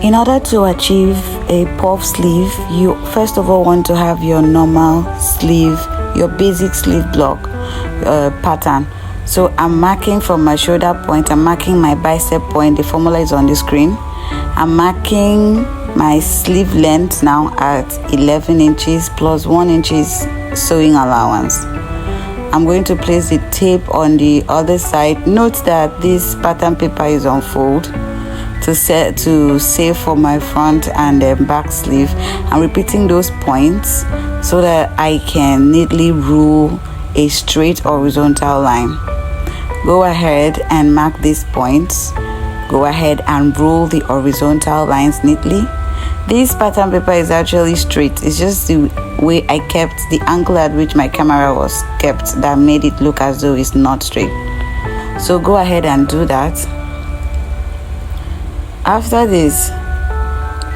In order to achieve a puff sleeve, you first of all want to have your normal sleeve, your basic sleeve block pattern. So I'm marking from my shoulder point, I'm marking my bicep point, the formula is on the screen. I'm marking my sleeve length now at 11 inches plus 1 inches sewing allowance. I'm going to place the tape on the other side. Note that this pattern paper is on fold to save for my front and back sleeve. I'm repeating those points so that I can neatly rule a straight horizontal line. Go ahead and mark these points. Go ahead and rule the horizontal lines neatly. This pattern paper is actually straight. It's just the way I kept the angle at which my camera was kept that made it look as though it's not straight. So go ahead and do that. After this,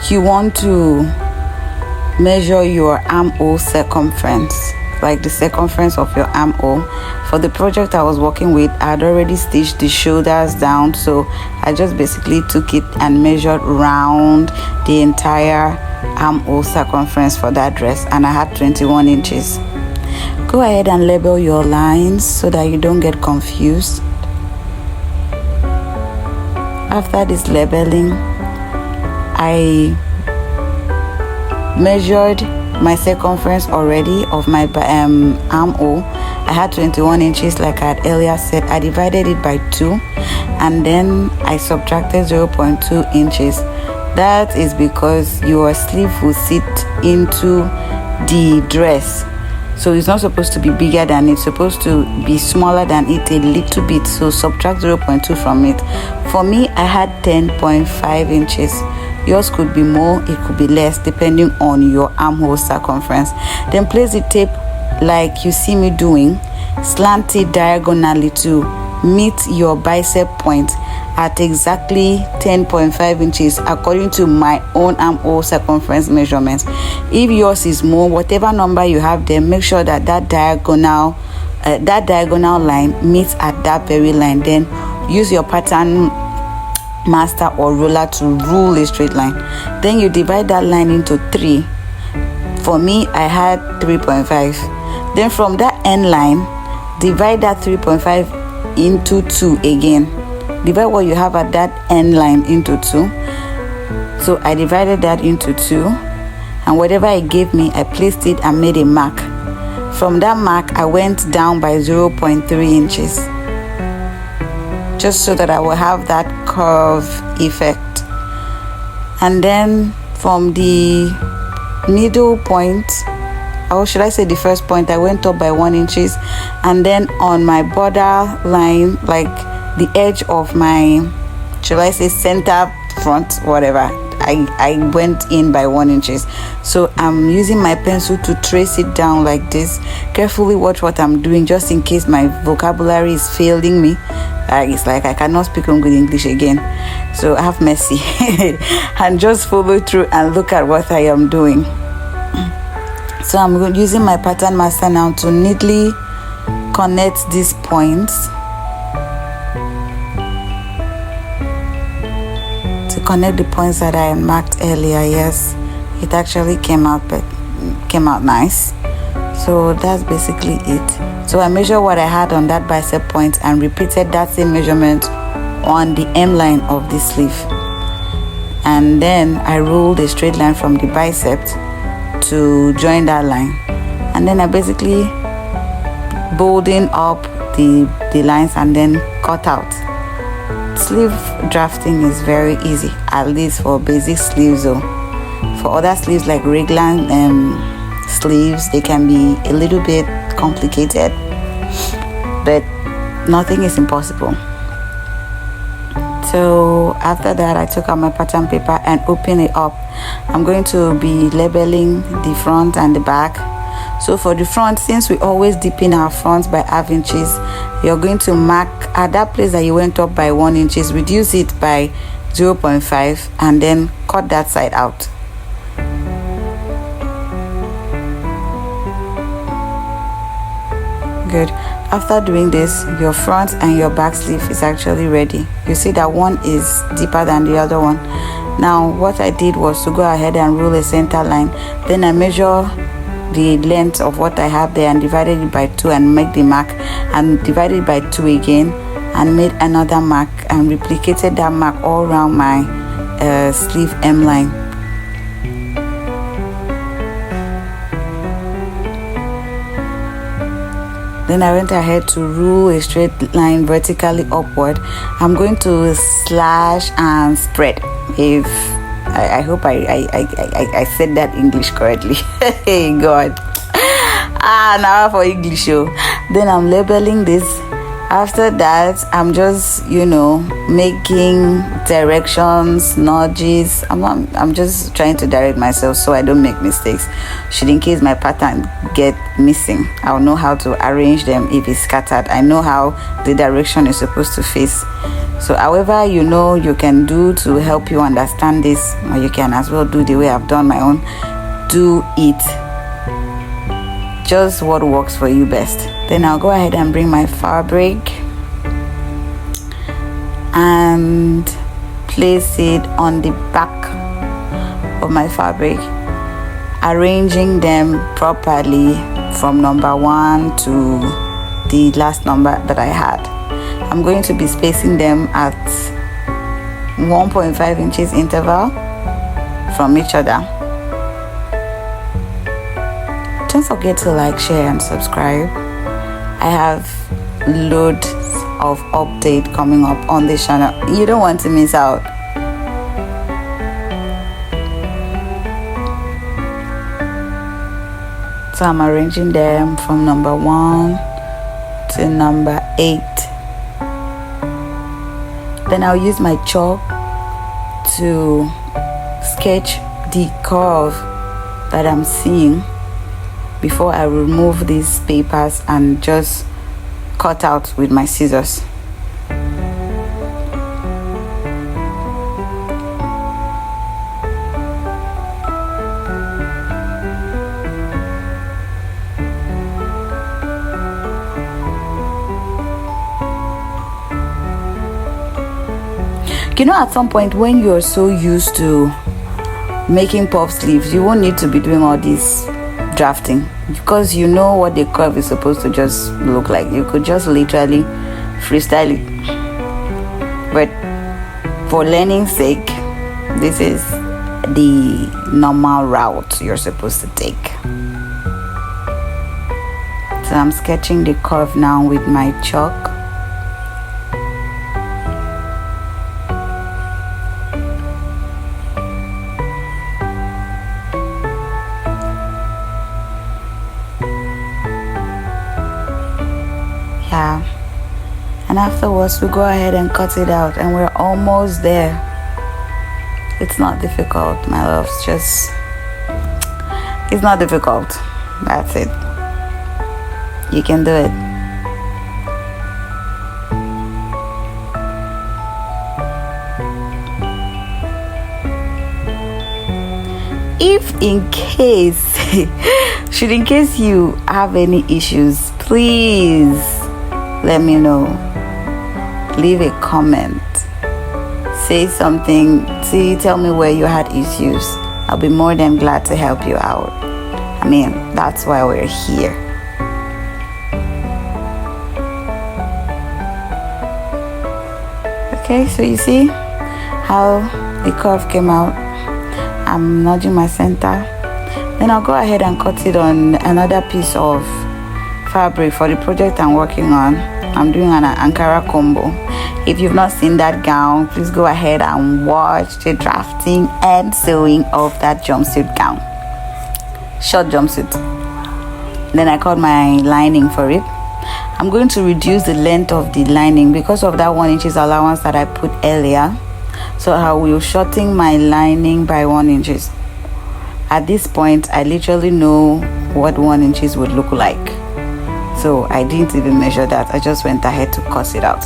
you want to measure your armhole circumference, like the circumference of your armhole. For the project I was working with, I had already stitched the shoulders down, so I just basically took it and measured round the entire armhole circumference for that dress, and I had 21 inches. Go ahead and label your lines so that you don't get confused. After this labeling, I measured my circumference already of my armhole. I had 21 inches like I had earlier said. I divided it by 2 and then I subtracted 0.2 inches. That is because your sleeve will sit into the dress, so it's not supposed to be bigger than it, it's supposed to be smaller than it a little bit, so subtract 0.2 from it. For me, I had 10.5 inches. Yours could be more, it could be less, depending on your armhole circumference. Then place the tape like you see me doing, slant it diagonally to meet your bicep point at exactly 10.5 inches according to my own armhole circumference measurements. If yours is more, whatever number you have there, make sure that that diagonal line meets at that very line. Then use your pattern master or ruler to rule a straight line. Then you divide that line into 3. For me, I had 3.5. Then from that end line, divide that 3.5 into 2 again. Divide what you have at that end line into 2. So I divided that into 2, and whatever it gave me, I placed it and made a mark. From that mark, I went down by 0.3 inches, just so that I will have that curve effect. And then from the middle point, or should I say the first point, I went up by 1 inches, and then on my border line, like the edge of my, should I say center front, whatever, I went in by 1 inches. So I'm using my pencil to trace it down like this. Carefully watch what I'm doing, just in case my vocabulary is failing me. It's like I cannot speak on good English again, so have mercy and just follow through and look at what I am doing. So I'm using my pattern master now to neatly connect these points, to connect the points that I marked earlier. Yes, it actually came out nice. So that's basically it. So I measured what I had on that bicep point and repeated that same measurement on the M line of the sleeve, and then I ruled a straight line from the bicep to join that line, and then I basically bolded up the lines and then cut out. Sleeve drafting is very easy, at least for basic sleeves. Though for other sleeves like regular sleeves, they can be a little bit complicated, but nothing is impossible. So after that, I took out my pattern paper and opened it up. I'm going to be labeling the front and the back. So for the front, since we always deepen our front by ½ inches, you're going to mark at that place that you went up by 1 inches, reduce it by 0.5 and then cut that side out. Good. After doing this, your front and your back sleeve is actually ready. You see that one is deeper than the other one. Now what I did was to go ahead and rule a center line. Then I measure the length of what I have there and divided it by 2 and make the mark, and divided by 2 again and made another mark and replicated that mark all around my sleeve hem line. Then I went ahead to rule a straight line vertically upward. I'm going to slash and spread. If I hope I said that English correctly. Hey God. Now for English show. Then I'm labeling this. After that, I'm just, making directions, nudges. I'm just trying to direct myself so I don't make mistakes. Should in case my pattern get missing, I'll know how to arrange them if it's scattered. I know how the direction is supposed to face. So however you can do to help you understand this, or you can as well do the way I've done my own. Do it. Just what works for you best. Then I'll go ahead and bring my fabric and place it on the back of my fabric, arranging them properly from number 1 to the last number that I had. I'm going to be spacing them at 1.5 inches interval from each other. Don't forget to like, share and subscribe. I have loads of update coming up on this channel. You don't want to miss out. So I'm arranging them from number 1 to number 8. Then I'll use my chalk to sketch the curve that I'm seeing before I remove these papers and just cut out with my scissors. At some point when you're so used to making puff sleeves, you won't need to be doing all this drafting, because you know what the curve is supposed to just look like. You could just literally freestyle it. But for learning's sake, this is the normal route you're supposed to take. So I'm sketching the curve now with my chalk. And afterwards we go ahead and cut it out, and we're almost there. It's not difficult, my loves. It's not difficult. That's it. You can do it. If in case you have any issues, please let me know. Leave a comment, say something, tell me where you had issues. I'll be more than glad to help you out. That's why we're here. Okay, so you see how the curve came out. I'm nudging my center. Then I'll go ahead and cut it on another piece of fabric for the project I'm working on. I'm doing an Ankara combo. If you've not seen that gown, please go ahead and watch the drafting and sewing of that jumpsuit gown. Short jumpsuit. Then I cut my lining for it. I'm going to reduce the length of the lining because of that 1 inch allowance that I put earlier. So I will shorten my lining by 1 inch. At this point, I literally know what 1 inch would look like. So I didn't even measure that. I just went ahead to cut it out.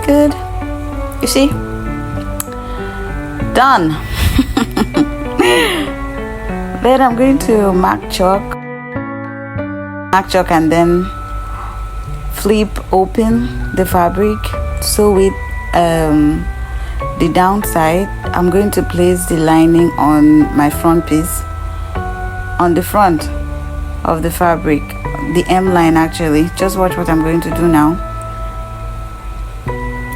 Good. You see, done. Then I'm going to mark chalk and then flip open the fabric, sew it the downside. I'm going to place the lining on my front piece, on the front of the fabric, the M line actually. Just watch what I'm going to do now.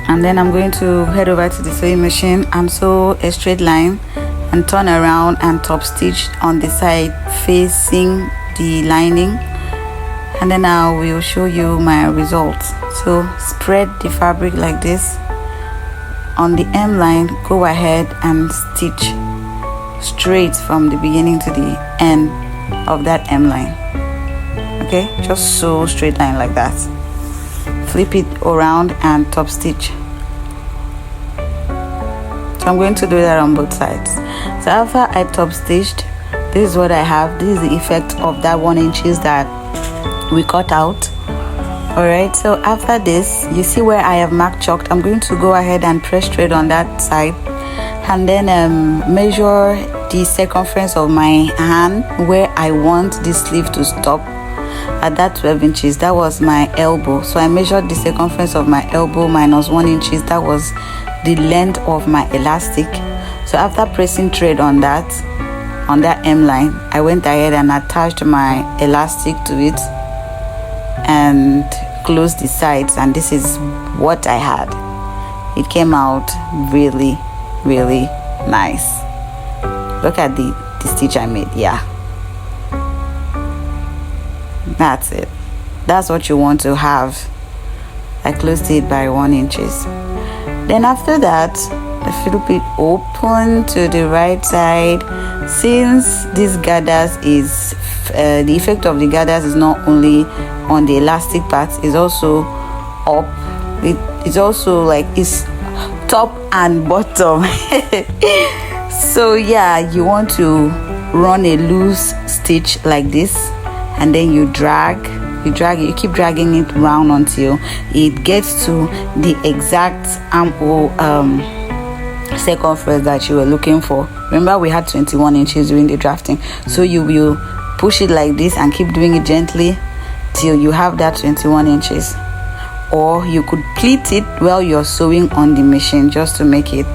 And then I'm going to head over to the sewing machine and sew a straight line and turn around and top stitch on the side facing the lining, and then I will show you my results. So spread the fabric like this on the M line, go ahead and stitch straight from the beginning to the end of that M line. Okay, just sew straight line like that, flip it around and top stitch. So I'm going to do that on both sides. So after I top stitched, this is what I have. This is the effect of that 1 inches that we cut out. Alright, so after this, you see where I have marked chalked. I'm going to go ahead and press straight on that side, and then measure the circumference of my hand where I want this sleeve to stop at that 12 inches. That was my elbow. So I measured the circumference of my elbow minus 1 inches. That was the length of my elastic. So after pressing thread on that M line, I went ahead and attached my elastic to it and closed the sides, and this is what I had. It came out really, really nice. Look at the stitch I made. Yeah, that's it. That's what you want to have. I closed it by 1 inches. Then after that, I flip it open to the right side. Since this gathers is the effect of the gathers is not only on the elastic part, is also up. It's also like it's top and bottom. So yeah, you want to run a loose stitch like this, and then you keep dragging it round until it gets to the exact armhole circumference that you were looking for. Remember, we had 21 inches during the drafting, so you will push it like this and keep doing it gently till you have that 21 inches. Or you could pleat it while you're sewing on the machine, just to make it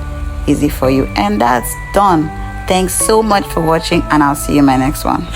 easy for you. And that's done. Thanks so much for watching, and I'll see you in my next one.